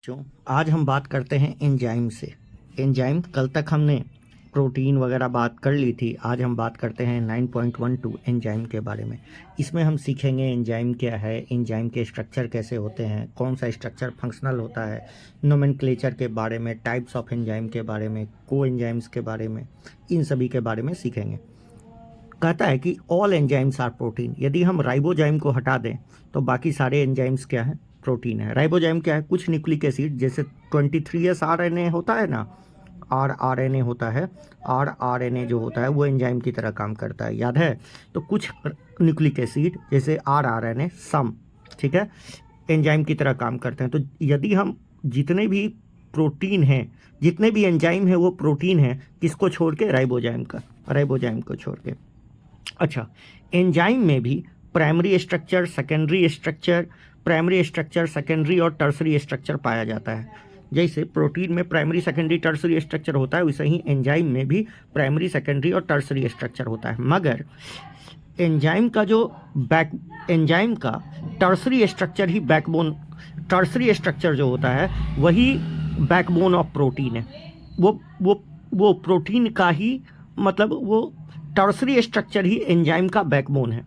बच्चों, आज हम बात करते हैं एंजाइम से। एंजाइम, कल तक हमने प्रोटीन वगैरह बात कर ली थी। आज हम बात करते हैं 9.12 एंजाइम के बारे में। इसमें हम सीखेंगे एंजाइम क्या है, एंजाइम के स्ट्रक्चर कैसे होते हैं, कौन सा स्ट्रक्चर फंक्शनल होता है, नोमेनक्लेचर के बारे में, टाइप्स ऑफ एंजाइम के बारे में, को एंजाइम्स के बारे में, इन सभी के बारे में सीखेंगे। कहता है कि ऑल एंजाइम्स आर प्रोटीन। यदि हम राइबोजाइम को हटा दें तो बाकी सारे एंजाइम्स क्या है? प्रोटीन है। राइबोजाइम क्या है? कुछ न्यूक्लिक एसिड, जैसे 23S RNA होता है ना, rRNA होता है, rRNA जो होता है वो एंजाइम की तरह काम करता है, याद है? तो कुछ न्यूक्लिक एसिड जैसे rRNA सम, ठीक है, एंजाइम की तरह काम करते हैं। तो यदि हम जितने भी प्रोटीन हैं, जितने भी एंजाइम है वो प्रोटीन है, किसको छोड़ के? राइबोजाइम को छोड़ के। अच्छा, एंजाइम में भी primary structure, secondary structure, primary structure, secondary और टर्सरी स्ट्रक्चर पाया जाता है। जैसे प्रोटीन में प्राइमरी, सेकेंडरी, टर्सरी स्ट्रक्चर होता है, वैसे ही एंजाइम में भी प्राइमरी, सेकेंडरी और टर्सरी स्ट्रक्चर होता है। मगर एंजाइम का टर्सरी स्ट्रक्चर ही बैकबोन, टर्सरी स्ट्रक्चर जो होता है वही बैकबोन ऑफ प्रोटीन है। वो प्रोटीन का ही, मतलब वो टर्सरी स्ट्रक्चर ही एंजाइम का बैकबोन है।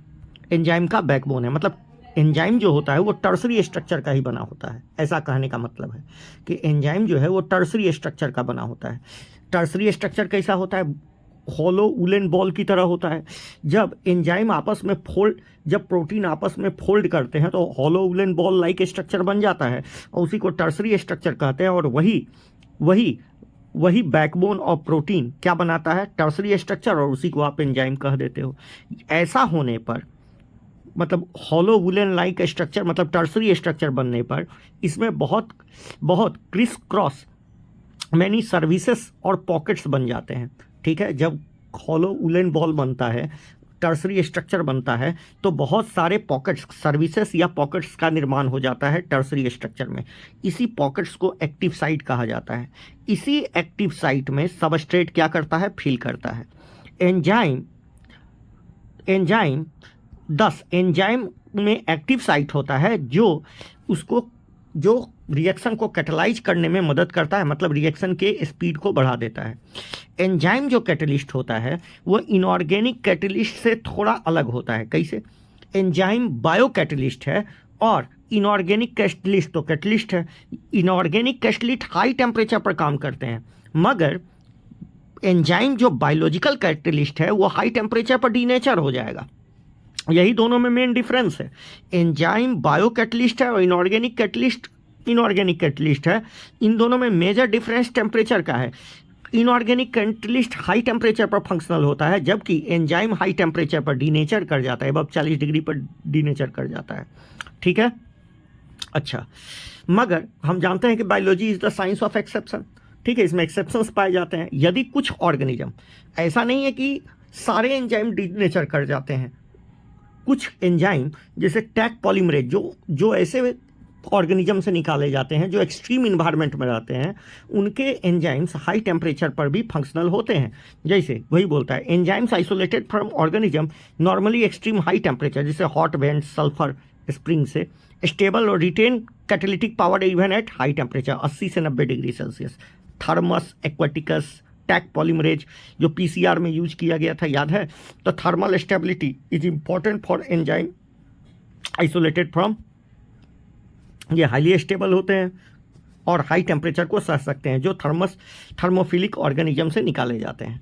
एंजाइम का बैकबोन है, मतलब एंजाइम जो होता है वो टर्सरी स्ट्रक्चर का ही बना होता है। ऐसा कहने का मतलब है कि एंजाइम जो है वो टर्सरी स्ट्रक्चर का बना होता है। टर्सरी स्ट्रक्चर कैसा होता है? हॉलो वुलन बॉल की तरह होता है। जब एंजाइम आपस में जब प्रोटीन आपस में फोल्ड करते हैं तो hollow woollen ball like structure बन जाता है, और उसी को टर्सरी स्ट्रक्चर कहते हैं। और वही बैकबोन ऑफ प्रोटीन क्या बनाता है? टर्सरी स्ट्रक्चर, और उसी को आप एंजाइम कह देते हो। ऐसा होने पर, मतलब हॉलो वुलन लाइक स्ट्रक्चर, मतलब टर्सरी स्ट्रक्चर बनने पर इसमें बहुत क्रिस क्रॉस मैनी सर्विसेस और पॉकेट्स बन जाते हैं, ठीक है। जब हॉलो वुलन बॉल बनता है, टर्सरी स्ट्रक्चर बनता है, तो बहुत सारे पॉकेट्स, सर्विसेस या पॉकेट्स का निर्माण हो जाता है टर्सरी स्ट्रक्चर में। इसी पॉकेट्स को एक्टिव साइट कहा जाता है। इसी एक्टिव साइट में सबस्ट्रेट क्या करता है? फिल करता है। एंजाइम में एक्टिव साइट होता है जो रिएक्शन को कैटलाइज करने में मदद करता है, मतलब रिएक्शन के स्पीड को बढ़ा देता है। एंजाइम जो कैटलिस्ट होता है वो इनऑर्गेनिक कैटलिस्ट से थोड़ा अलग होता है। कैसे? एंजाइम बायो कैटलिस्ट है और इनऑर्गेनिक कैटलिस्ट तो कैटलिस्ट है। इनऑर्गेनिक कैटलिस्ट हाई टेम्परेचर पर काम करते हैं, मगर एंजाइम जो बायोलॉजिकल कैटलिस्ट है वो हाई टेम्परेचर पर डीनेचर हो जाएगा। यही दोनों में मेन डिफरेंस है। एंजाइम बायो कैटलिस्ट है और इनऑर्गेनिक कैटलिस्ट है। इन दोनों में मेजर डिफरेंस टेम्परेचर का है। इनऑर्गेनिक कैटलिस्ट हाई टेम्परेचर पर फंक्शनल होता है, जबकि एंजाइम हाई टेम्परेचर पर डीनेचर कर जाता है, अब 40 डिग्री पर डीनेचर कर जाता है, ठीक है। अच्छा, मगर हम जानते हैं कि biology is the science of exception, ठीक है। इसमें एक्सेप्शंस पाए जाते हैं। यदि कुछ ऑर्गेनिज्म, ऐसा नहीं है कि सारे एंजाइम डीनेचर कर जाते हैं। कुछ एंजाइम जैसे टैक पॉलीमरेज जो ऐसे ऑर्गेनिज्म से निकाले जाते हैं जो एक्सट्रीम इन्वायरमेंट में रहते हैं, उनके एंजाइम्स हाई टेम्परेचर पर भी फंक्शनल होते हैं। जैसे वही बोलता है, enzymes isolated from organism normally extreme high temperature, जैसे हॉट वेंट, सल्फर स्प्रिंग से स्टेबल और retain catalytic power even at high temperature 80 से 90 degree Celsius. Thermus aquaticus, Taq polymerase जो PCR में यूज किया गया था, याद है? तो thermal stability is important for enzyme isolated from, ये हाईली स्टेबल होते हैं और हाई टेम्परेचर को सह सकते हैं, जो थर्मोफिलिक ऑर्गेनिज्म से निकाले जाते हैं।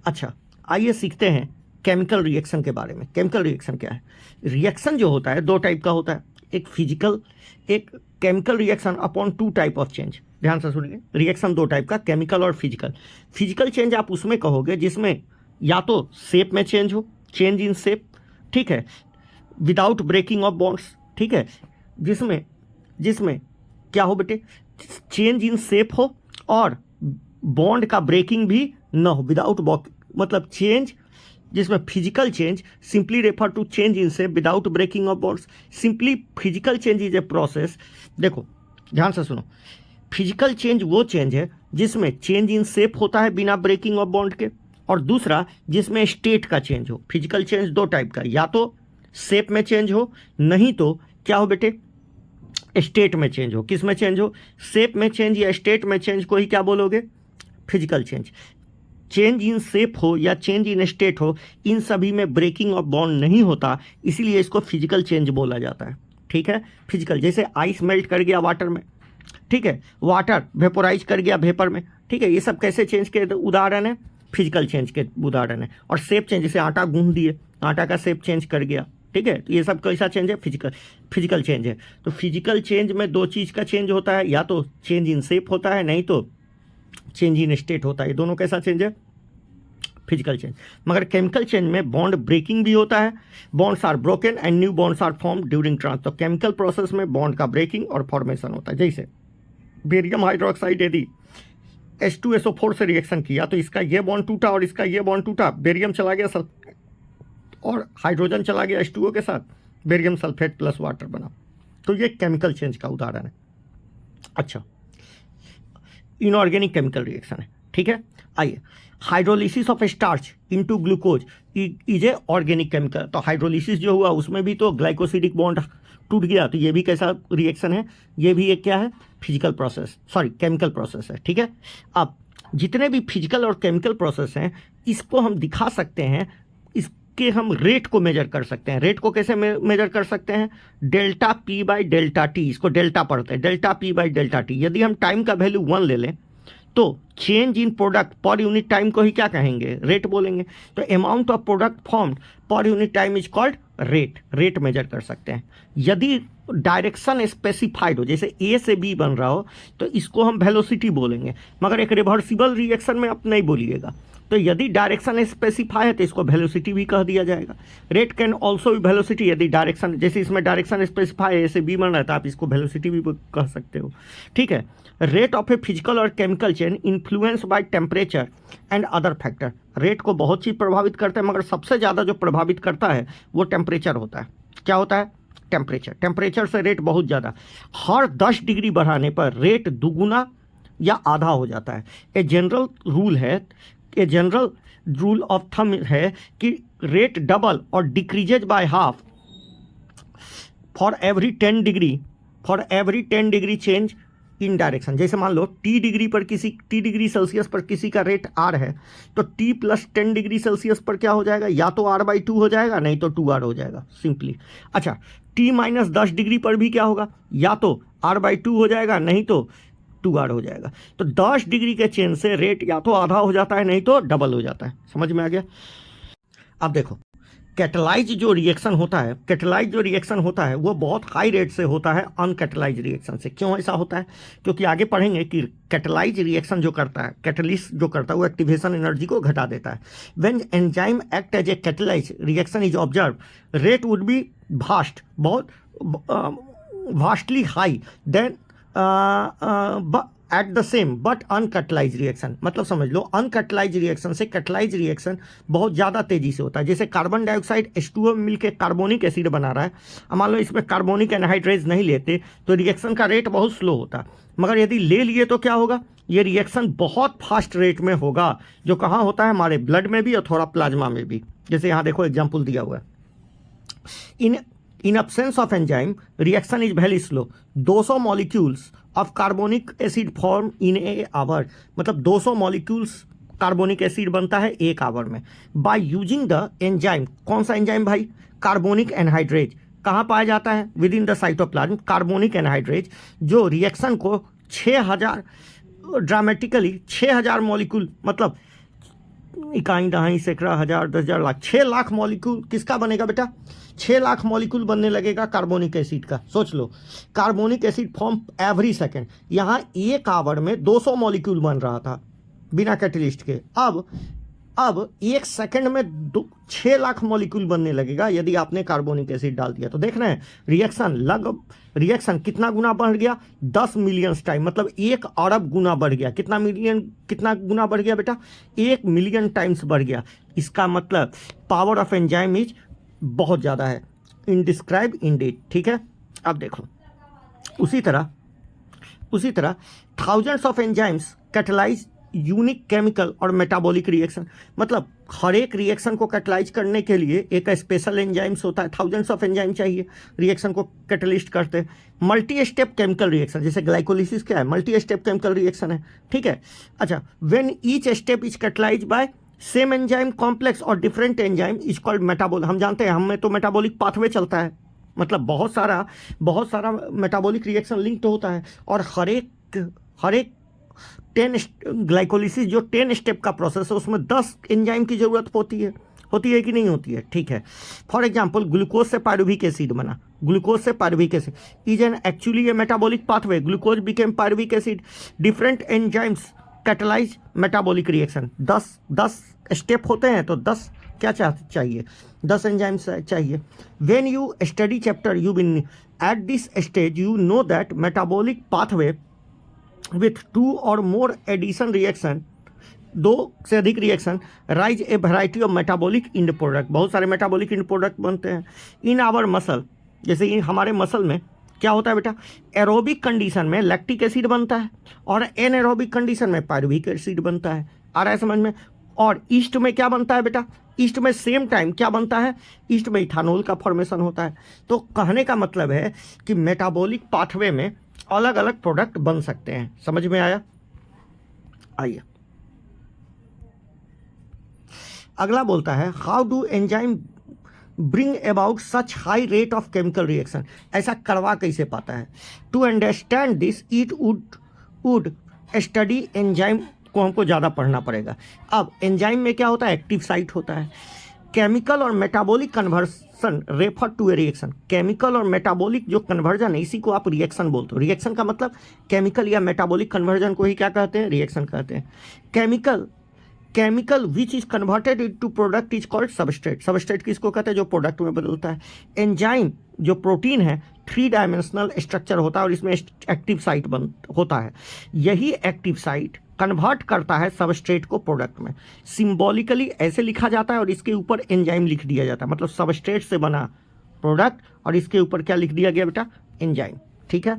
अच्छा, आइए सीखते हैं केमिकल रिएक्शन के बारे में। केमिकल रिएक्शन क्या है? रिएक्शन जो होता है दो टाइप का होता है, एक फिजिकल, एक chemical reaction upon two type of change. ध्यान से सुनिए, रिएक्शन दो टाइप का, केमिकल और फिजिकल। फिजिकल चेंज आप उसमें कहोगे जिसमें या तो शेप में चेंज हो, चेंज इन शेप, ठीक है, विदाउट ब्रेकिंग ऑफ बॉन्ड्स, ठीक है, जिसमें क्या हो बेटे? चेंज इन शेप हो और बॉन्ड का ब्रेकिंग भी न हो, विदाउट, मतलब चेंज जिसमें physical change simply refer to change in shape without breaking of bonds. Simply physical change is a process. देखो ध्यान से सुनो, फिजिकल चेंज वो चेंज है जिसमें चेंज इन शेप होता है बिना ब्रेकिंग ऑफ बॉन्ड के, और दूसरा जिसमें स्टेट का चेंज हो। फिजिकल चेंज दो टाइप का, या तो शेप में चेंज हो, नहीं तो क्या हो बेटे? स्टेट में चेंज हो, किस में चेंज हो, शेप में चेंज या स्टेट में चेंज को ही क्या बोलोगे, physical change. Change in shape हो या चेंज इन स्टेट हो, इन सभी में ब्रेकिंग ऑफ बॉन्ड नहीं होता, इसीलिए इसको फिजिकल चेंज बोला जाता है। ठीक है, फिजिकल, जैसे आइस मेल्ट कर गया वाटर में, ठीक है, वाटर वेपोराइज कर गया वेपर में, ठीक है, ये सब कैसे चेंज के उदाहरण है, फिजिकल चेंज के उदाहरण है। और शेप चेंज, जैसे आटा गूंद दिए, आटा का शेप चेंज कर गया, ठीक है, तो ये सब कैसा चेंज है, फिजिकल चेंज है। तो फिजिकल चेंज में दो चीज़ का चेंज होता है, या तो चेंज इन शेप होता है, नहीं तो चेंज इन स्टेट होता है। दोनों कैसा चेंज है, फिजिकल चेंज। मगर केमिकल चेंज में बॉन्ड ब्रेकिंग भी होता है, bonds are broken and new bonds are form during trans. तो केमिकल प्रोसेस में बॉन्ड का ब्रेकिंग और फॉर्मेशन होता है। जैसे बेरियम हाइड्रोक्साइड यदि H2SO4 से रिएक्शन किया तो इसका ये बॉन्ड टूटा और इसका ये बॉन्ड टूटा, बेरियम चला गया सर और हाइड्रोजन चला गया H2O के साथ, बेरियम सल्फेट प्लस वाटर बना। तो ये केमिकल चेंज का उदाहरण है। अच्छा, इनऑर्गेनिक केमिकल रिएक्शन है, ठीक है। आइए, hydrolysis of starch into glucose is a organic chemical. तो हाइड्रोलिसिस जो हुआ उसमें भी तो ग्लाइकोसिडिक बॉन्ड टूट गया, तो ये भी कैसा रिएक्शन है, ये भी एक क्या है, physical process, sorry chemical process है, ठीक है। अब जितने भी फिजिकल और केमिकल प्रोसेस हैं इसको हम दिखा सकते हैं, इसके हम रेट को मेजर कर सकते हैं। रेट को कैसे मेजर कर सकते हैं, delta P by delta T, इसको डेल्टा पढ़ते हैं, delta P by delta T. यदि हम टाइम का वैल्यू 1 ले लें तो change in product per unit time को ही क्या कहेंगे, रेट बोलेंगे। तो amount of product formed per unit time is called rate, rate measure कर सकते हैं। यदि डायरेक्शन स्पेसिफाइड हो, जैसे ए से बी बन रहा हो, तो इसको हम वेलोसिटी बोलेंगे, मगर एक रिवर्सिबल रिएक्शन में आप नहीं बोलिएगा। तो यदि डायरेक्शन स्पेसिफाई है तो इसको वेलोसिटी भी कह दिया जाएगा। रेट कैन ऑल्सो भी वेलोसिटी, यदि डायरेक्शन, जैसे इसमें डायरेक्शन स्पेसिफाई है, ए से बी बन रहा है, तो आप इसको वेलोसिटी भी कह सकते हो, ठीक है। रेट ऑफ ए फिजिकल और chemical chain influence by temperature and other factor. Rate को बहुत चीज़ प्रभावित करता है, मगर सबसे ज़्यादा जो प्रभावित करता है वो टेम्परेचर होता है। क्या होता है, टेम्परेचर। टेम्परेचर से रेट बहुत ज़्यादा, हर 10 डिग्री बढ़ाने पर रेट दुगुना या आधा हो जाता है। ए जनरल रूल है, a general rule of thumb है कि रेट डबल और decreases by half for every 10 degree change in direction. जैसे मान लो टी डिग्री सेल्सियस पर किसी का रेट आर है, तो टी प्लस 10 डिग्री सेल्सियस पर क्या हो जाएगा, या तो R/2 हो जाएगा, नहीं तो 2R हो जाएगा सिंपली। अच्छा, टी माइनस 10 डिग्री पर भी क्या होगा, या तो R/2 हो जाएगा, नहीं तो 2R हो जाएगा। तो 10 डिग्री के चेंज से रेट या तो आधा हो जाता है, नहीं तो डबल हो जाता है। समझ में आ गया। अब देखो, कैटलाइज जो रिएक्शन होता है वो बहुत हाई रेट से होता है अनकैटलाइज रिएक्शन से। क्यों ऐसा होता है, क्योंकि आगे पढ़ेंगे कि कैटलाइज रिएक्शन जो करता है, कैटलिस्ट जो करता है, वो एक्टिवेशन एनर्जी को घटा देता है। When enzyme act as a catalyse reaction is observe, rate would be बहुत vastly high than at the same but uncatalyse reaction. मतलब समझ लो, अनकैटलाइज रिएक्शन से कैटलाइज रिएक्शन बहुत ज़्यादा तेज़ी से होता है। जैसे कार्बन डाइऑक्साइड H2O में मिलकर कार्बोनिक एसिड बना रहा है, मान लो इसमें कार्बोनिक एनहाइड्रेज नहीं लेते तो रिएक्शन का रेट बहुत स्लो होता, मगर यदि ले लिए तो क्या होगा, ये रिएक्शन बहुत फास्ट रेट में होगा, जो कहाँ होता है, हमारे ब्लड में भी और थोड़ा प्लाज्मा में भी। जैसे यहाँ देखो एग्जाम्पल दिया हुआ है, in absence of enzyme reaction is very slow, 200 molecules of carbonic acid form in a hour. मतलब 200 मॉलिक्यूल्स कार्बोनिक एसिड बनता है 1 आवर में। बाय यूजिंग द एंजाइम, कौन सा एंजाइम भाई, कार्बोनिक एनहाइड्रेज। कहाँ पाया जाता है, with in the cytoplasm. Carbonic anhydrase जो रिएक्शन को 6000 ड्रामेटिकली 6000 मॉलिक्यूल, मतलब इकाई दहाई सैकड़ा हज़ार 10,000 लाख 6 लाख मॉलिक्यूल किसका बनेगा बेटा, 6 लाख मॉलिक्यूल बनने लगेगा कार्बोनिक एसिड का। सोच लो, carbonic acid form every second. यहाँ 1 आवर में 200 मॉलिक्यूल बन रहा था बिना कैटलिस्ट के। अब 1 सेकंड में 6 लाख मॉलिक्यूल बनने लगेगा यदि आपने कार्बोनिक एसिड डाल दिया। तो देख रहे हैं रिएक्शन कितना गुना बढ़ गया, 10 मिलियन टाइम, मतलब 1 अरब गुना बढ़ गया। कितना गुना बढ़ गया बेटा, 1 मिलियन टाइम्स बढ़ गया। इसका मतलब पावर ऑफ एंजाइम इज बहुत ज़्यादा है, इनडिस्क्राइब इंडेड, ठीक है। अब देखो, उसी तरह thousands of enzymes catalyse unique chemical और मेटाबॉलिक रिएक्शन, मतलब हर एक रिएक्शन को कैटलाइज करने के लिए एक स्पेशल एंजाइम्स होता है, थाउजेंड्स ऑफ एंजाइम चाहिए रिएक्शन को कैटलिस्ट करते हैं। मल्टी स्टेप केमिकल रिएक्शन, जैसे ग्लाइकोलिसिस क्या है, मल्टी स्टेप केमिकल रिएक्शन है, ठीक है। अच्छा, when each step is catalyse by same enzyme complex और different enzyme is called metabolon. हम जानते हैं हमें तो मेटाबॉलिक पाथवे चलता है, मतलब बहुत सारा मेटाबॉलिक रिएक्शन लिंक्ड होता है, और हर एक 10 ग्लाइकोलिसिस जो 10 स्टेप का प्रोसेस है उसमें 10 एंजाइम की ज़रूरत होती है कि नहीं होती है, ठीक है। फॉर एग्जांपल ग्लूकोज से पायरुविक एसिड बना, ग्लूकोज से pyruvic acid is an actually A metabolic pathway, glucose became pyruvic acid, different enzymes catalyse metabolic reaction. 10 step होते हैं तो 10 क्या चाहिए, 10 एंजाइम्स चाहिए। When you study chapter you will at this stage you know that metabolic pathway with 2 or more addition reaction, 2 से अधिक reaction rise A variety of metabolic end product, बहुत सारे मेटाबॉलिक इंड प्रोडक्ट बनते हैं। In our muscle, जैसे इन हमारे muscle में क्या होता है बेटा, एरोबिक कंडीशन में लैक्टिक एसिड बनता है और एनएरोबिक कंडीशन में पायरुविक एसिड बनता है, आ रहा है समझ में। और ईस्ट में क्या बनता है बेटा, ईस्ट में सेम टाइम क्या बनता है, ईस्ट में इथानोल का फॉर्मेशन होता है। तो कहने का मतलब है कि मेटाबॉलिक पाथवे में अलग अलग प्रोडक्ट बन सकते हैं, समझ में आया। आइए अगला बोलता है how do enzyme bring about such high rate of chemical reaction, ऐसा करवा कैसे पाता है। To understand this it would study enzyme को हमको ज़्यादा पढ़ना पड़ेगा। अब एंजाइम में क्या होता है, एक्टिव साइट होता है। केमिकल और metabolic conversion refer to a reaction, chemical और मेटाबॉलिक जो कन्वर्जन है इसी को आप रिएक्शन बोलते हो। रिएक्शन का मतलब केमिकल या मेटाबॉलिक कन्वर्जन को ही क्या कहते हैं, रिएक्शन कहते हैं। Chemical which is converted into product is called substrate, substrate किसको कहते हैं, जो प्रोडक्ट में बदलता है। एंजाइम जो प्रोटीन है 3 डायमेंशनल स्ट्रक्चर होता है और इसमें एक्टिव साइट होता है। यही एक्टिव साइट कन्वर्ट करता है सबस्ट्रेट को प्रोडक्ट में। सिंबॉलिकली ऐसे लिखा जाता है और इसके ऊपर एंजाइम लिख दिया जाता है, मतलब सबस्ट्रेट से बना प्रोडक्ट और इसके ऊपर क्या लिख दिया गया बेटा, एंजाइम, ठीक है।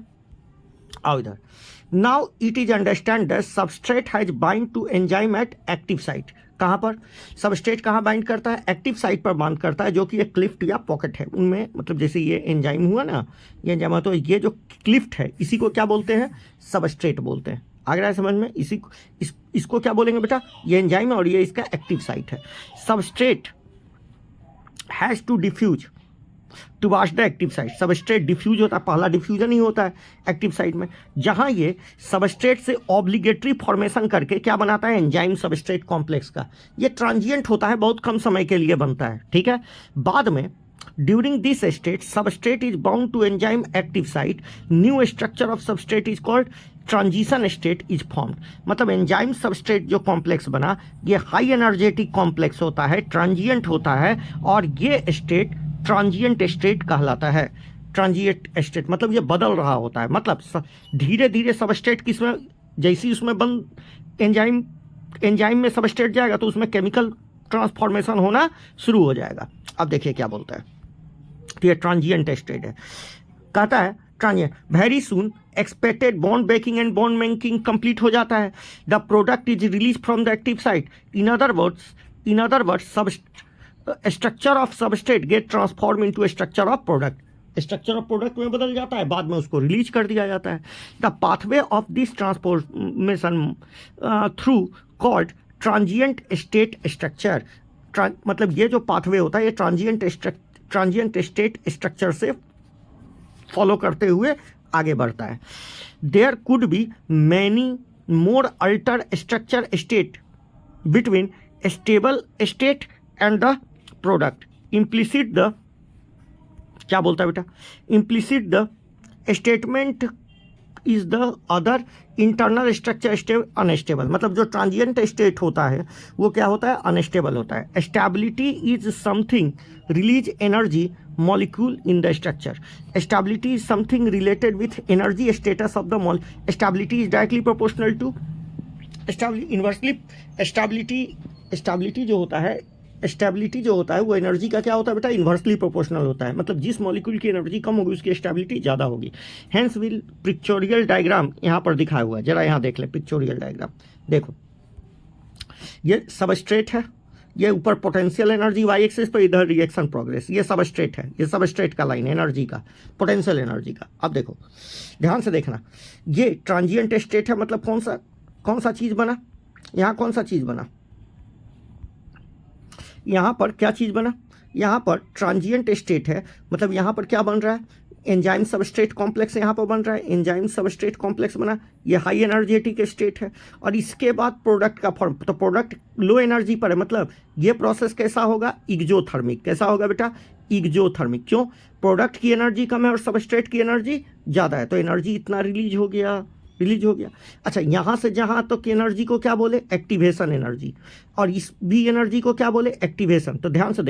आओ इधर, now it is understand that substrate has bind to enzyme at active site. कहाँ पर सबस्ट्रेट कहाँ बाइंड करता है, एक्टिव साइट पर बाइंड करता है, जो कि एक क्लिफ्ट या पॉकेट है उनमें, मतलब जैसे ये एंजाइम हुआ ना, ये एंजाइम, तो ये जो क्लिफ्ट है इसी को क्या बोलते हैं, सबस्ट्रेट बोलते हैं। आ रहा है समझ में, इसको क्या बोलेंगे बेटा, ये एंजाइम है और ये इसका एक्टिव साइट है। Substrate has to diffuse towards the active site, substrate diffuse होता है, पहला डिफ्यूजन ही होता है एक्टिव साइट में, जहां ये सबस्ट्रेट से ऑब्लिगेटरी फॉर्मेशन करके क्या बनाता है, एंजाइम सबस्ट्रेट कॉम्प्लेक्स का। ये ट्रांजिएंट होता है, बहुत कम समय के लिए बनता है, ठीक है। बाद में during this state substrate is bound to enzyme active site, new structure of substrate is called transition state is formed, मतलब एंजाइम सबस्ट्रेट जो कॉम्प्लेक्स बना ये हाई एनर्जेटिक कॉम्प्लेक्स होता है, ट्रांजिएंट होता है, और ये स्टेट ट्रांजिएंट स्टेट कहलाता है। ट्रांजिएंट स्टेट मतलब ये बदल रहा होता है, मतलब धीरे धीरे सबस्ट्रेट किसमें, जैसी उसमें बंद एंजाइम में सबस्ट्रेट जाएगा तो उसमें केमिकल ट्रांसफॉर्मेशन होना शुरू हो जाएगा। अब देखिए क्या बोलता है, तो ये ट्रांजिएंट स्टेट है, कहता है transient very soon expected bond breaking and bond making complete हो जाता है, the product is release from the active site. In other words structure of substrate get transform into structure of product, structure of product में बदल जाता है, बाद में उसको रिलीज कर दिया जाता है। The pathway of this transformation through called transient state structure, मतलब ये जो पाथवे होता है ये ट्रांजिएंट स्टेट स्ट्रक्चर से फॉलो करते हुए आगे बढ़ता है। There could be many more alter structure state between stable state and the product. Implicit the क्या बोलता है बेटा, implicit the statement is the other internal structure unstable, मतलब जो ट्रांजिएंट स्टेट होता है वो क्या होता है, अनस्टेबल होता है। Stability is something release energy molecule in the structure, stability is something related with energy status of the molecule, stability is directly proportional to inversely stability जो होता है, स्टेबिलिटी जो होता है वो एनर्जी का क्या होता है बेटा, इन्वर्सली प्रोपोर्शनल होता है, मतलब जिस मॉलिक्यूल की एनर्जी कम होगी उसकी स्टेबिलिटी ज़्यादा होगी। हेंस विल पिक्चोरियल डायग्राम यहाँ पर दिखाया हुआ है, जरा यहाँ देख ले पिक्चोरियल डायग्राम, देखो ये सबस्ट्रेट है, ये ऊपर पोटेंशियल एनर्जी वाई एक्सिस पर, इधर रिएक्शन प्रोग्रेस, ये सबस्ट्रेट है, ये सबस्ट्रेट का लाइन एनर्जी का, पोटेंशियल एनर्जी का। अब देखो ध्यान से देखना, ये ट्रांजिएंट स्टेट है, मतलब कौन सा चीज़ बना, यहाँ कौन सा चीज़ बना, यहाँ पर क्या चीज़ बना, यहाँ पर ट्रांजिएंट स्टेट है, मतलब यहाँ पर क्या बन रहा है, एंजाइम सबस्ट्रेट कॉम्प्लेक्स यहाँ पर बन रहा है, एंजाइम सबस्ट्रेट कॉम्प्लेक्स बना, ये हाई एनर्जेटिक स्टेट है। और इसके बाद प्रोडक्ट का फॉर्म, तो प्रोडक्ट लो एनर्जी पर है, मतलब ये प्रोसेस कैसा होगा, इग्जोथर्मिक। कैसा होगा बेटा, इग्जोथर्मिक। क्यों, प्रोडक्ट की एनर्जी कम है और सबस्ट्रेट की एनर्जी ज़्यादा है, तो एनर्जी इतना रिलीज हो गया। अच्छा, यहाँ से जहाँ तक एनर्जी को क्या बोले, एक्टिवेशन एनर्जी, और इस भी एनर्जी को क्या बोले, एक्टिवेशन। तो ध्यान से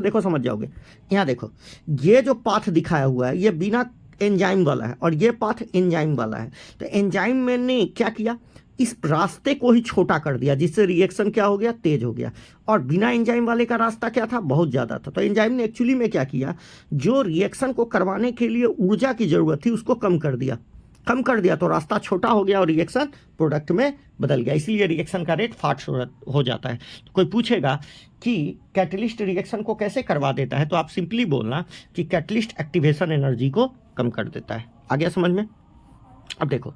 देखो समझ जाओगे। यहाँ देखो, ये जो पाथ दिखाया हुआ है ये बिना एंजाइम वाला है और ये पाथ एंजाइम वाला है। तो एंजाइम में ने क्या किया, इस रास्ते को ही छोटा कर दिया, जिससे रिएक्शन क्या हो गया, तेज हो गया। और बिना एंजाइम वाले का रास्ता क्या था, बहुत ज़्यादा था। तो एंजाइम ने एक्चुअली में क्या किया, जो रिएक्शन को करवाने के लिए ऊर्जा की ज़रूरत थी उसको कम कर दिया, तो रास्ता छोटा हो गया और रिएक्शन प्रोडक्ट में बदल गया, इसलिए रिएक्शन का रेट फास्ट हो जाता है। तो कोई पूछेगा कि कैटलिस्ट रिएक्शन को कैसे करवा देता है, तो आप सिंपली बोलना कि कैटलिस्ट एक्टिवेशन एनर्जी को कम कर देता है। आ गया समझ में। अब देखो,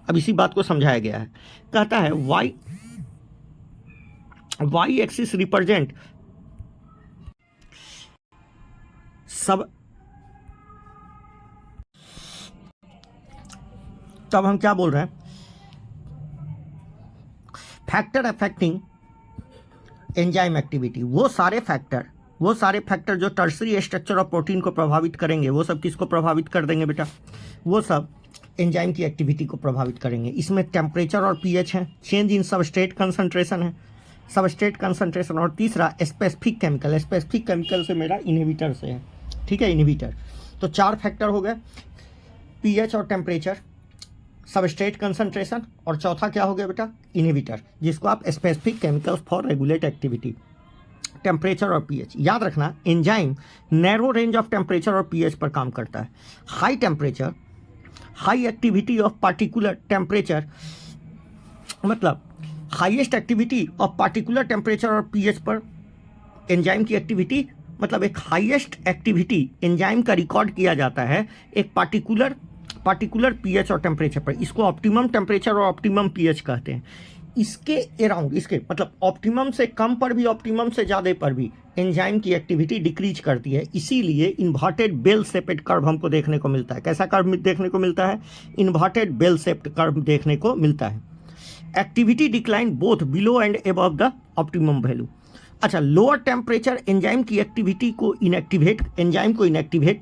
अब इसी बात को समझाया गया है। कहता है वाई एक्सिस रिप्रेजेंट सब, तब हम क्या बोल रहे हैं, फैक्टर अफेक्टिंग एंजाइम एक्टिविटी। वो सारे फैक्टर जो टर्सरी स्ट्रक्चर ऑफ प्रोटीन को प्रभावित करेंगे, वो सब किसको प्रभावित कर देंगे बेटा, वो सब एंजाइम की एक्टिविटी को प्रभावित करेंगे। इसमें टेम्परेचर और पीएच है, चेंज इन सबस्ट्रेट कंसंट्रेशन है, सबस्ट्रेट कंसंट्रेशन, और तीसरा स्पेसिफिक केमिकल से मेरा इनहिबिटर से है, ठीक है, इनहिबिटर। तो 4 फैक्टर हो गए, पीएच और टेम्परेचर, सबस्ट्रेट कंसंट्रेशन, और चौथा क्या हो गया बेटा, इनहिबिटर, जिसको आप specific chemicals for regulate activity, temperature और पीएच। याद रखना, enzyme narrow range of temperature और पीएच पर काम करता है। High temperature, high activity of particular temperature, मतलब highest activity of particular temperature और पीएच पर एंजाइम की एक्टिविटी, मतलब एक हाईएस्ट एक्टिविटी एंजाइम का रिकॉर्ड किया जाता है एक पार्टिकुलर पीएच और टेम्परेचर पर। इसको ऑप्टिमम टेम्परेचर और ऑप्टिमम पीएच कहते हैं। इसके अराउंड, इसके मतलब ऑप्टिमम से कम पर भी, ऑप्टिमम से ज़्यादा पर भी एंजाइम की एक्टिविटी डिक्रीज करती है। इसीलिए इन्वर्टेड बेल शेप्ड कर्व हमको देखने को मिलता है। कैसा कर्व देखने को मिलता है, इन्वर्टेड बेल शेप्ड कर्व देखने को मिलता है। Activity decline both below and above the optimum value. अच्छा, लोअर टेम्परेचर एंजाइम की एक्टिविटी को इनएक्टिवेट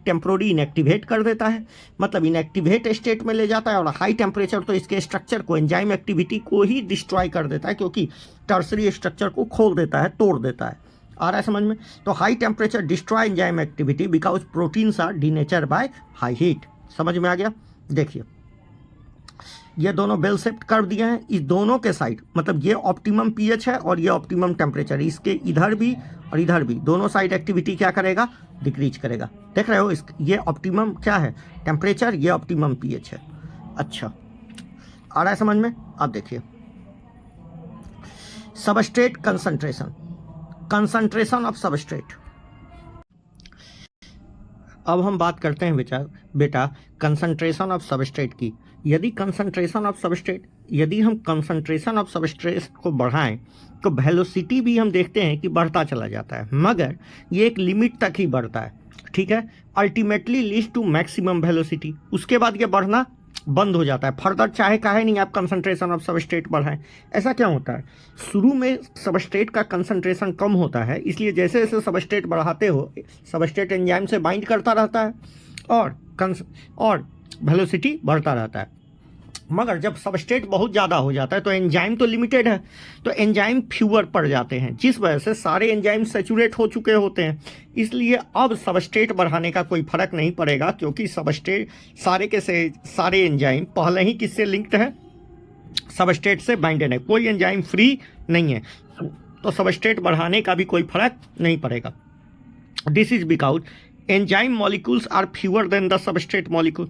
टेम्पोररी इनएक्टिवेट कर देता है, मतलब इनएक्टिवेट स्टेट में ले जाता है। और हाई टेम्परेचर तो इसके स्ट्रक्चर को, एंजाइम एक्टिविटी को ही डिस्ट्रॉय कर देता है, क्योंकि टर्सरी स्ट्रक्चर को खोल देता है, तोड़ देता है। आ रहा है समझ में। तो high temperature destroy enzyme activity because proteins are denature by high heat. समझ में आ गया। देखिए, ये दोनों बेल शेप्ड कर्व दिए हैं, इस दोनों के साइड, मतलब ये ऑप्टिमम पीएच है और ये ऑप्टिमम टेम्परेचर, इसके इधर भी और इधर भी दोनों साइड एक्टिविटी क्या करेगा, डिक्रीज करेगा। देख रहे हो, ये ऑप्टिमम क्या है, टेम्परेचर, ये ऑप्टिमम पीएच है। अच्छा, आ रहा है समझ में। अब देखिए, सबस्ट्रेट कंसंट्रेशन ऑफ सबस्ट्रेट। अब हम बात करते हैं बेटा कंसंट्रेशन ऑफ सबस्ट्रेट की। यदि हम कंसंट्रेशन ऑफ सबस्ट्रेट को बढ़ाएं तो वेलोसिटी भी हम देखते हैं कि बढ़ता चला जाता है, मगर ये एक लिमिट तक ही बढ़ता है, ठीक है। Ultimately leads to maximum velocity, उसके बाद ये बढ़ना बंद हो जाता है। फर्दर चाहे काहे नहीं आप कंसंट्रेशन ऑफ सबस्ट्रेट बढ़ाएं। ऐसा क्या होता है, शुरू में सबस्ट्रेट का कंसंट्रेशन कम होता है, इसलिए जैसे जैसे सबस्ट्रेट बढ़ाते हो, सबस्ट्रेट एंजाइम से बाइंड करता रहता है और वेलोसिटी बढ़ता रहता है। मगर जब सबस्ट्रेट बहुत ज़्यादा हो जाता है तो एंजाइम तो लिमिटेड है, तो एंजाइम फ्यूअर पड़ जाते हैं, जिस वजह से सारे एंजाइम सैचुरेट हो चुके होते हैं। इसलिए अब सबस्ट्रेट बढ़ाने का कोई फर्क नहीं पड़ेगा, क्योंकि सबस्ट्रेट सारे एंजाइम पहले ही किससे लिंक्ड है, सबस्ट्रेट से बाइंडेड है, कोई एंजाइम फ्री नहीं है, तो सबस्ट्रेट बढ़ाने का भी कोई फर्क नहीं पड़ेगा। This is because enzyme molecules are fewer than the substrate molecule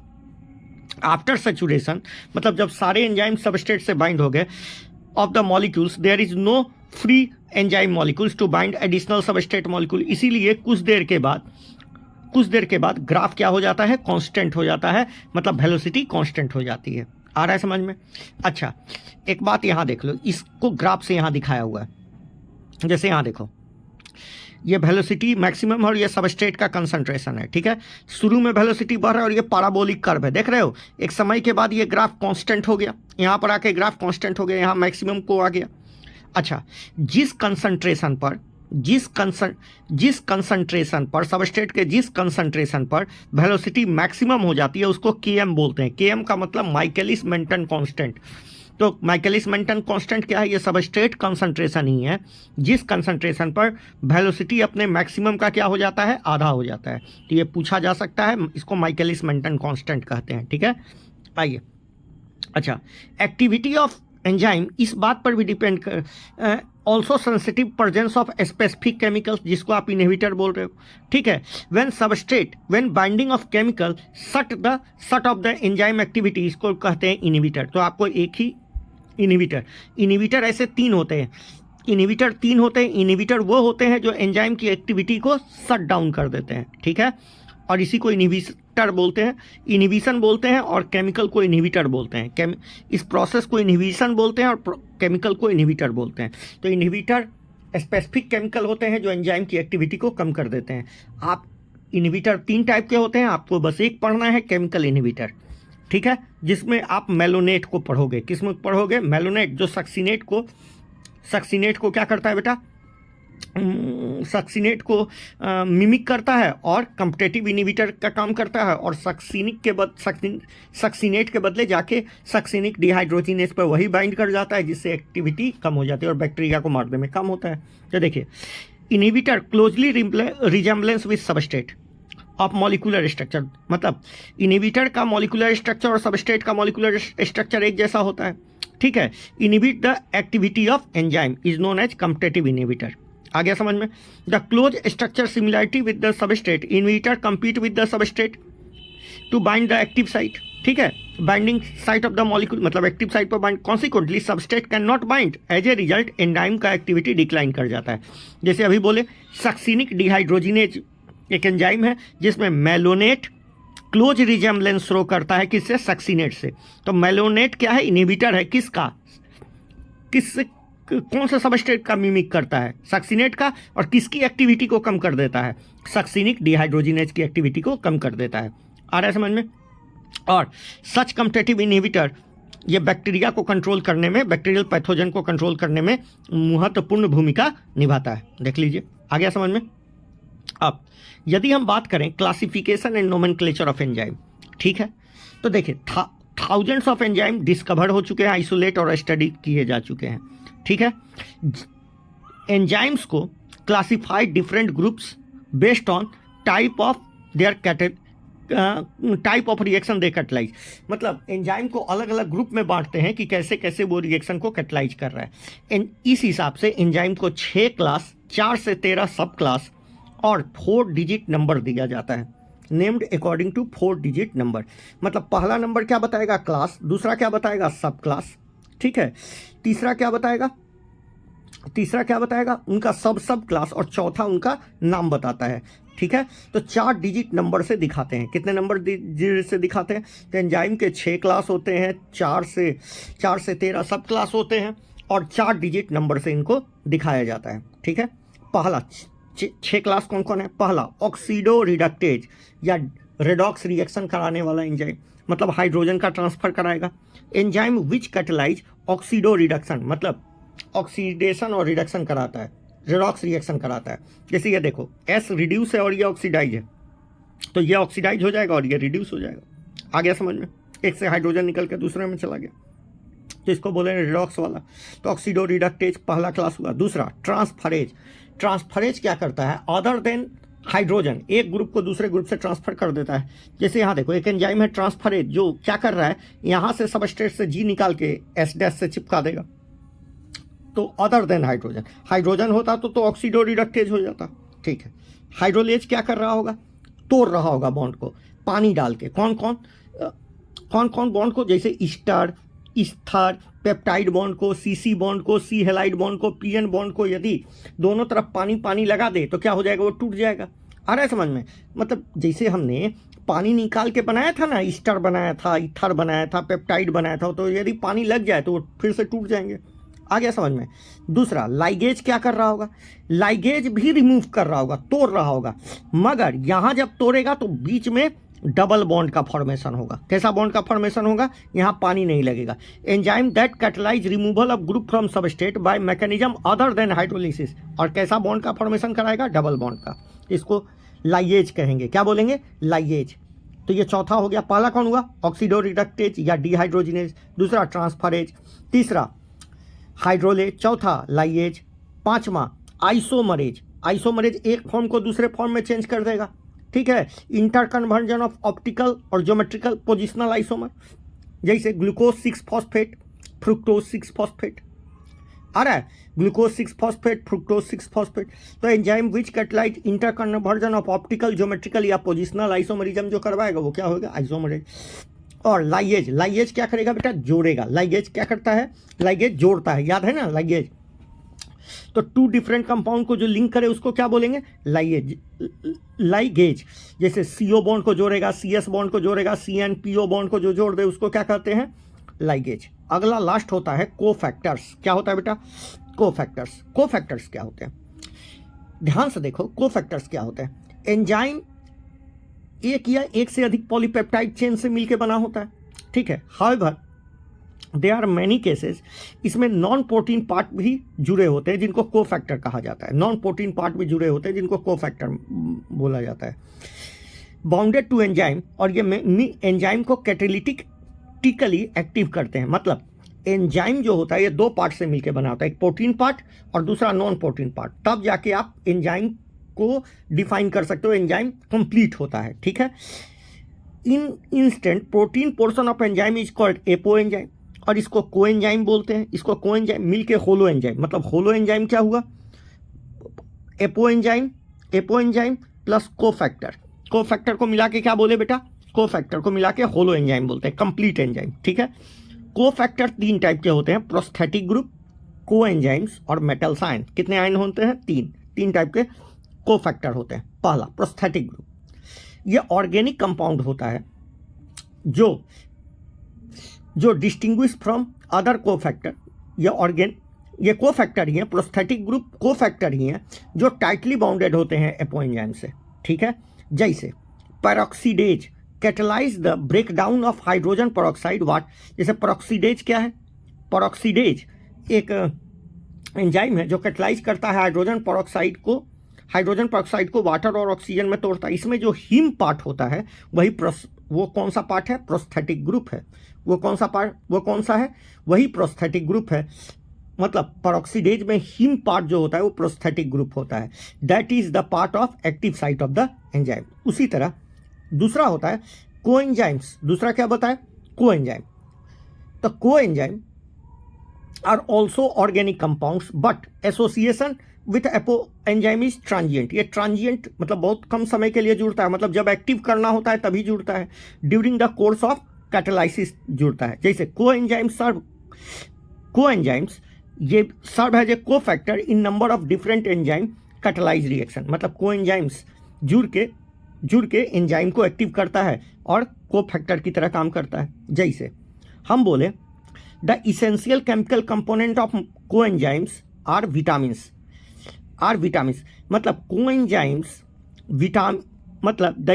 after saturation. मतलब जब सारे एंजाइम सबस्ट्रेट से बाइंड हो गए of the molecules there is no free enzyme molecules to bind additional substrate molecule। इसीलिए कुछ देर के बाद ग्राफ क्या हो जाता है, कांस्टेंट हो जाता है, मतलब वेलोसिटी कांस्टेंट हो जाती है। आ रहा है समझ में? अच्छा, एक बात यहाँ देख लो, इसको ग्राफ से यहाँ दिखाया हुआ है। जैसे यहाँ देखो, ये वेलोसिटी मैक्सिमम और ये सबस्ट्रेट का कंसंट्रेशन है, ठीक है। शुरू में वेलोसिटी बढ़ रहा है और ये पैराबोलिक कर्व है, देख रहे हो। एक समय के बाद ये ग्राफ कांस्टेंट हो गया, यहाँ पर आके ग्राफ कांस्टेंट हो गया, यहाँ मैक्सिमम को आ गया। अच्छा, जिस कंसंट्रेशन पर सबस्ट्रेट के जिस कंसंट्रेशन पर वेलोसिटी मैक्सिमम हो जाती है उसको Km बोलते हैं। Km का मतलब माइकलिस मेंटन कांस्टेंट। तो माइकलिस मेंटन कांस्टेंट क्या है? ये सबस्ट्रेट कंसंट्रेशन ही है जिस कंसंट्रेशन पर वेलोसिटी अपने मैक्सिमम का क्या हो जाता है, आधा हो जाता है। तो ये पूछा जा सकता है, इसको माइकलिस मेंटन कांस्टेंट कहते हैं, ठीक है। आइए, अच्छा, एक्टिविटी ऑफ एंजाइम इस बात पर भी डिपेंड कर, also sensitive presence of specific chemicals, जिसको आप इनहिबिटर बोल रहे हो, ठीक है। व्हेन बाइंडिंग ऑफ केमिकल सट ऑफ द एंजाइम एक्टिविटी, इसको कहते हैं इनहिबिटर। तो आपको एक ही इनहिबिटर ऐसे तीन होते हैं। इनहिबिटर वो होते हैं जो एंजाइम की एक्टिविटी को शट डाउन कर देते हैं, ठीक है। और इसी को इनहिबिटर बोलते हैं, इनहिबिशन बोलते हैं, और केमिकल को इनहिबिटर बोलते हैं। इस प्रोसेस को इनहिबिशन बोलते हैं और केमिकल को इनहिबिटर बोलते हैं। तो इनहिबिटर स्पेसिफिक केमिकल होते हैं जो एंजाइम की एक्टिविटी को कम कर देते हैं। आप इनहिबिटर तीन टाइप के होते हैं, आपको बस एक पढ़ना है, केमिकल इनहिबिटर, ठीक है, जिसमें आप मेलोनेट को पढ़ोगे। किसमें पढ़ोगे? मेलोनेट, जो सक्सीनेट को क्या करता है बेटा? सक्सीनेट को मिमिक करता है और कम्पिटेटिव इनहिबिटर का काम करता है, और सक्सीनेट के बदले जाके सक्सीनिक डिहाइड्रोजिनेज पर वही बाइंड कर जाता है, जिससे एक्टिविटी कम हो जाती है और बैक्टीरिया को मारने में कम होता है। तो देखिए, inhibitor closely resemblance with substrate of molecular structure, मतलब इनहिबिटर का मॉलिक्यूलर स्ट्रक्चर और सबस्ट्रेट का मॉलिक्यूलर स्ट्रक्चर एक जैसा होता है, ठीक है। Inhibit the activity of enzyme is known as competitive inhibitor. आ गया समझ में? The close structure similarity with the substrate, inhibitor compete with the substrate to bind the active site, ठीक है। Binding site of the molecule, मतलब active site पर bind. Consequently substrate can not bind, as a result enzyme का activity decline कर जाता है। जैसे अभी बोले, सक्सीनिक डिहाइड्रोजिनेज एक एंजाइम है जिसमें मेलोनेट क्लोज रिजेम्बलेंस शो करता है, किससे? सक्सीनेट से। तो मेलोनेट क्या है? इनहिबिटर है, किसका? कौन सा सबस्ट्रेट का मिमिक करता है? सक्सीनेट का। और किसकी एक्टिविटी को कम कर देता है? सक्सीनिक डिहाइड्रोजिनेज की एक्टिविटी को कम कर देता है। आ रहा है समझ में? और सच कम्पिटेटिव इनहिबिटर ये बैक्टीरिया को कंट्रोल करने में, बैक्टीरियल पैथोजन को कंट्रोल करने में महत्वपूर्ण भूमिका निभाता है। देख लीजिए, आ गया समझ में? अब यदि हम बात करें classification and nomenclature of enzyme, ठीक है, तो देखिए, थाउजेंड्स ऑफ एंजाइम डिस्कवर हो चुके हैं, आइसोलेट और स्टडी किए जा चुके हैं, ठीक है। एंजाइम्स को classified different groups based on type of reaction they catalyse, मतलब एंजाइम को अलग अलग ग्रुप में बांटते हैं कि कैसे कैसे वो रिएक्शन को कैटलाइज कर रहा है। इस हिसाब से एंजाइम को 6 क्लास, 4 से 13 सब क्लास और 4 डिजिट नंबर दिया जाता है, named according to 4 digit number. मतलब पहला नंबर क्या बताएगा? क्लास। दूसरा क्या बताएगा? सब क्लास, ठीक है। तीसरा क्या बताएगा? उनका सब क्लास। और चौथा उनका नाम बताता है, ठीक है। तो 4 डिजिट नंबर से दिखाते हैं। कितने नंबर से दिखाते हैं? तो एंजाइम के 6 क्लास होते हैं, 4 से 13 सब क्लास होते हैं, और 4 डिजिट नंबर से इनको दिखाया जाता है, ठीक है। पहला 6 क्लास कौन कौन है? पहला ऑक्सीडो रिडक्टेज या रेडॉक्स रिएक्शन कराने वाला एंजाइम, मतलब हाइड्रोजन का ट्रांसफर कराएगा। Enzyme which catalyse oxido reduction, मतलब ऑक्सीडेशन और रिडक्शन कराता है, रेडॉक्स रिएक्शन कराता है। जैसे ये देखो, एस रिड्यूस है और ये ऑक्सीडाइज है, तो ये ऑक्सीडाइज हो जाएगा और ये रिड्यूस हो जाएगा। आ गया समझ में? एक से हाइड्रोजन निकल के दूसरे में चला गया, तो इसको बोले रेडॉक्स वाला। तो ऑक्सीडो रिडक्टेज पहला क्लास हुआ। दूसरा ट्रांसफरेज क्या करता है? अदर देन हाइड्रोजन, एक ग्रुप को दूसरे ग्रुप से ट्रांसफर कर देता है। जैसे यहाँ देखो, एक एंजाइम है ट्रांसफरेज, जो क्या कर रहा है? यहाँ से सबस्ट्रेट से जी निकाल के एस डैश से चिपका देगा। तो अदर देन हाइड्रोजन होता तो ऑक्सीडो रिडक्टेज हो जाता, ठीक है। हाइड्रोलेज क्या कर रहा होगा? तोड़ रहा होगा बॉन्ड को पानी डाल के। कौन कौन बॉन्ड को? जैसे ईस्टर, ईस्थर पेप्टाइड बॉन्ड को, सीसी बॉन्ड को, सी हेलाइड बॉन्ड को, पीएन बॉन्ड को यदि दोनों तरफ पानी पानी लगा दे तो क्या हो जाएगा, वो टूट जाएगा। आ रहा है समझ में? मतलब जैसे हमने पानी निकाल के बनाया था ना, ईस्टर बनाया था, ईथर बनाया था, पेप्टाइड बनाया था, तो यदि पानी लग जाए तो वो फिर से टूट जाएंगे। आ गया समझ में? दूसरा, लाइगेज क्या कर रहा होगा? लाइगेज भी रिमूव कर रहा होगा, तोड़ रहा होगा, मगर यहाँ जब तोड़ेगा तो बीच में डबल बॉन्ड का फॉर्मेशन होगा। कैसा बॉन्ड का फॉर्मेशन होगा? यहाँ पानी नहीं लगेगा। Enzyme that catalyse removal of group from substrate by mechanism other than hydrolysis. और कैसा बॉन्ड का फॉर्मेशन कराएगा? डबल बॉन्ड का। इसको लाइगेज कहेंगे। क्या बोलेंगे? लाइगेज। तो ये चौथा हो गया। पहला कौन हुआ? ऑक्सीडोरिडक्टेज या डिहाइड्रोजिनेज। दूसरा ट्रांसफरेज। तीसरा हाइड्रोलेज। चौथा लाइगेज। पांचवा आइसोमरेज। आइसोमरेज एक फॉर्म को दूसरे फॉर्म में चेंज कर देगा। ठीक है। इंटर कन्वर्जन ऑफ ऑप्टिकल और ज्योमेट्रिकल पोजिशनल आइसोमर, जैसे ग्लूकोज 6 फॉस्फेट, फ्रुक्टोज 6 फॉस्फेट। आ रहा है? Glucose 6 phosphate, fructose 6 phosphate. तो enzyme which catalyse inter conversion of optical, geometrical या पोजिशनल आइसोमरिज्म जो करवाएगा वो क्या होगा? आइसोमरेज। और लाइगेज, लाइगेज क्या करेगा बेटा? जोड़ेगा। लाइगेज क्या करता है? लाइगेज जोड़ता है। याद है ना लाइगेज? तो टू डिफरेंट कंपाउंड को जो लिंक करे उसको क्या बोलेंगे? लाइगेज। लाइगेज जैसे सीओ बॉन्ड को जोड़ेगा, सीएस बॉन्ड को जोड़ेगा, सीएनपीओ बॉन्ड को जो जोड़ दे उसको क्या कहते हैं? लाइगेज। अगला लास्ट होता है कोफैक्टर्स। क्या होता है बेटा? कोफैक्टर्स। कोफैक्टर्स क्या होते हैं? ध्यान से देखो, कोफैक्टर्स क्या होते हैं? एंजाइम एक या एक से अधिक पॉलीपेप्टाइड चेन से मिलकर बना होता है। ठीक है। However there are many cases, इसमें नॉन प्रोटीन पार्ट भी जुड़े होते हैं जिनको कोफैक्टर कहा जाता है। नॉन प्रोटीन पार्ट भी जुड़े होते हैं जिनको कोफैक्टर बोला जाता है। बाउंडेड टू एंजाइम, और ये एंजाइम को कैटेलिटिकली एक्टिव करते हैं। मतलब एंजाइम जो होता है ये दो पार्ट से मिलकर बना होता है, एक प्रोटीन पार्ट और दूसरा नॉन प्रोटीन पार्ट। तब जाके आप एंजाइम को डिफाइन कर सकते हो, एंजाइम कंप्लीट होता है। ठीक है। In instant protein portion of enzyme is called apoenzyme, और इसको कोएंजाइम बोलते हैं। इसको कोएंजाइम मिलके होलो एंजाइम। मतलब होलो एंजाइम क्या हुआ? Apo enzyme plus cofactor. Cofactor को मिला के क्या बोले बेटा? कोफैक्टर को मिला के होलो एंजाइम बोलते हैं, कंप्लीट एंजाइम। ठीक है। कोफैक्टर 3 टाइप के होते हैं, प्रोस्थेटिक ग्रुप, कोएंजाइम्स और मेटल साइन। कितने आयन होते हैं? 3 टाइप के कोफैक्टर होते हैं। पहला प्रोस्थेटिक ग्रुप, ये ऑर्गेनिक कंपाउंड होता है जो डिस्टिंग्विश फ्रॉम अदर कोफैक्टर। ये कोफैक्टर ही हैं, प्रोस्थेटिक ग्रुप कोफैक्टर ही हैं जो टाइटली बाउंडेड होते हैं एपो एंजाइम से। ठीक है। जैसे peroxidase catalyse the breakdown of hydrogen peroxide what. जैसे पेरोक्सीडेज क्या है? पेरोक्सीडेज एक एंजाइम है जो कैटलाइज करता है हाइड्रोजन पेरोक्साइड को वाटर और ऑक्सीजन में तोड़ता है। इसमें जो हीम पार्ट होता है वो कौन सा पार्ट है? प्रोस्थेटिक ग्रुप है। वो कौन सा है? वही प्रोस्थेटिक ग्रुप है। मतलब पेरोक्सीडेज में हीम पार्ट जो होता है वो प्रोस्थेटिक ग्रुप होता है। That is the part of active site of the enzyme. उसी तरह दूसरा होता है कोएंजाइम्स। दूसरा क्या बताए? कोएंजाइम। तो coenzyme are also organic compounds but association with apo enzyme is transient. ये ट्रांजिएंट मतलब बहुत कम समय के लिए जुड़ता है, मतलब जब एक्टिव करना होता है तभी जुड़ता है। During the course of catalysis जुड़ता है। जैसे कोएंजाइम्स ये serve as a cofactor in number of different enzyme catalyse reaction. मतलब कोएंजाइम्स जुड़ के एंजाइम को एक्टिव करता है और कोफैक्टर की तरह काम करता है। जैसे हम बोले the essential chemical component of coenzymes are vitamins. मतलब कोएंजाइम्स मतलब the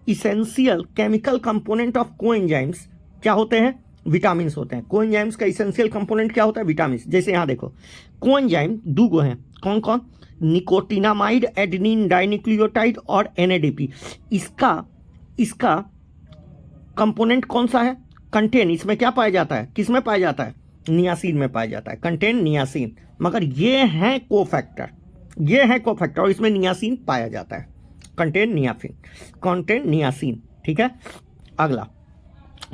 essential chemical component of coenzymes क्या होते हैं? विटामिन्स होते हैं। कोएंजाइम्स का इसेंशियल कंपोनेंट क्या होता है? विटामिन्स। जैसे यहाँ देखो कोएंजाइम 2 हैं। कौन? निकोटिनामाइड, एडेनिन डाइन्यूक्लियोटाइड और NADP। इसका कंपोनेंट कौन सा है? कंटेन। इसमें क्या पाया जाता है? किस में पाया जाता है? नियासिन में पाया जाता है। Contain niacin. मगर ये है कोफैक्टर और इसमें नियासिन पाया जाता है। Contain niacin. ठीक है। अगला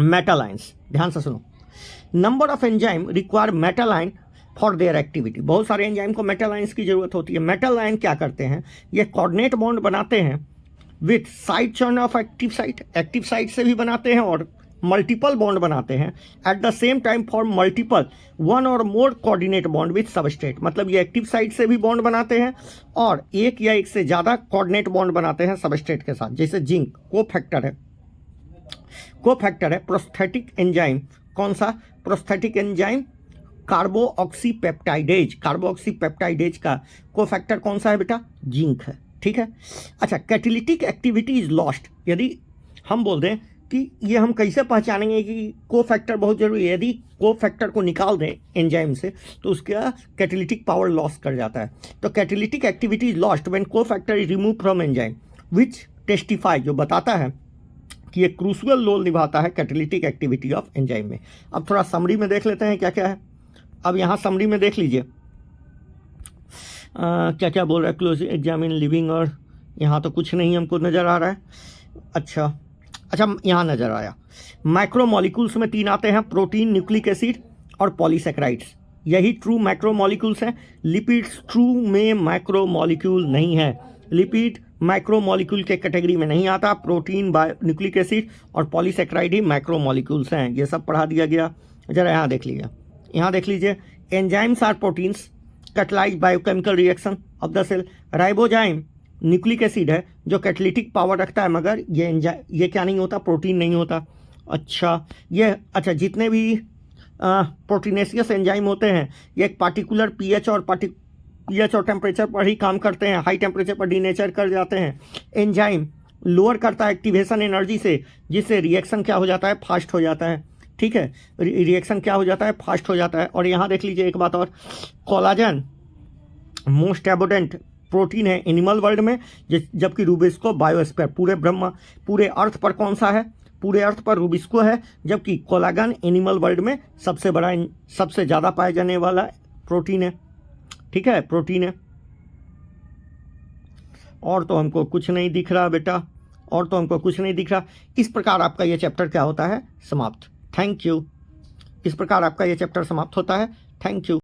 मेटल आयंस। ध्यान से सुनो। Number of enzyme require metal ion for their activity. बहुत सारे एंजाइम को मेटल आयंस की जरूरत होती है। मेटल आयन क्या करते हैं? ये कोऑर्डिनेट बॉन्ड बनाते हैं with side chain of active site से भी बनाते हैं और मल्टीपल बॉन्ड बनाते हैं eight the same time for multiple one और मोर कोऑर्डिनेट बॉन्ड विथ सबस्ट्रेट। मतलब ये एक्टिव साइट से भी बॉन्ड बनाते हैं और एक या एक से ज़्यादा कोऑर्डिनेट बॉन्ड बनाते हैं सबस्ट्रेट के साथ। जैसे जिंक कोफैक्टर है प्रोस्थेटिक एंजाइम। कौन सा प्रोस्थेटिक एंजाइम? कार्बोऑक्सीपेप्टाइडेज का कोफैक्टर कौन सा है बेटा? जिंक है। ठीक है। अच्छा, कैटालिटिक एक्टिविटी इज लॉस्ट। यदि हम बोल दें कि ये हम कैसे पहचानेंगे कि कोफैक्टर बहुत जरूरी है? यदि कोफैक्टर को निकाल दें एंजाइम से तो उसका कैटालिटिक पावर लॉस कर जाता है। तो catalytic activity is lost when cofactor is remove from enzyme which testify, जो बताता है कि ये क्रूशियल रोल निभाता है कैटालिटिक एक्टिविटी ऑफ एंजाइम में। अब थोड़ा समरी में देख लेते हैं क्या क्या है। अब यहाँ समरी में देख लीजिए क्या क्या बोल रहा है। क्लोज एग्जामिन लिविंग, और यहाँ तो कुछ नहीं हमको नज़र आ रहा है। अच्छा, यहाँ नज़र आया। माइक्रोमॉलिक्यूल्स में 3 आते हैं, प्रोटीन, न्यूक्लिक एसिड और पॉलीसेकेराइड्स। यही ट्रू मैक्रोमॉलिक्यूल्स हैं। लिपिड्स ट्रू में माइक्रोमॉलिक्यूल नहीं है। लिपिड माइक्रोमॉलिक्यूल के कैटेगरी में नहीं आता। प्रोटीन, न्यूक्लिक एसिड और पॉलीसेकेराइड ही माइक्रोमॉलिक्यूल्स हैं। ये सब पढ़ा दिया गया। जरा यहाँ देख लीजिए। Enzymes are proteins catalyse biochemical reaction of the cell. Ribozyme nucleic acid है जो कैटलिटिक पावर रखता है, मगर ये क्या नहीं होता? प्रोटीन नहीं होता। अच्छा, जितने भी प्रोटीनेशियस एंजाइम होते हैं ये एक पार्टिकुलर पीएच और टेम्परेचर पर ही काम करते हैं। हाई टेम्परेचर पर डीनेचर कर जाते हैं। एंजाइम लोअर करता है एक्टिवेशन एनर्जी से, जिससे रिएक्शन क्या हो जाता है? फास्ट हो जाता है। ठीक है, रिएक्शन क्या हो जाता है? फास्ट हो जाता है। और यहाँ देख लीजिए एक बात और, कोलाजन मोस्ट एबोडेंट प्रोटीन है एनिमल वर्ल्ड में, जबकि रूबिस्को बायोस्फीयर पूरे अर्थ पर कौन सा है? पूरे अर्थ पर रूबिस्को है, जबकि कोलाजन एनिमल वर्ल्ड में सबसे ज़्यादा पाए जाने वाला प्रोटीन है। ठीक है, प्रोटीन है। और तो हमको कुछ नहीं दिख रहा बेटा, इस प्रकार आपका ये चैप्टर क्या होता है? समाप्त। Thank you. इस प्रकार आपका ये चैप्टर समाप्त होता है। Thank you.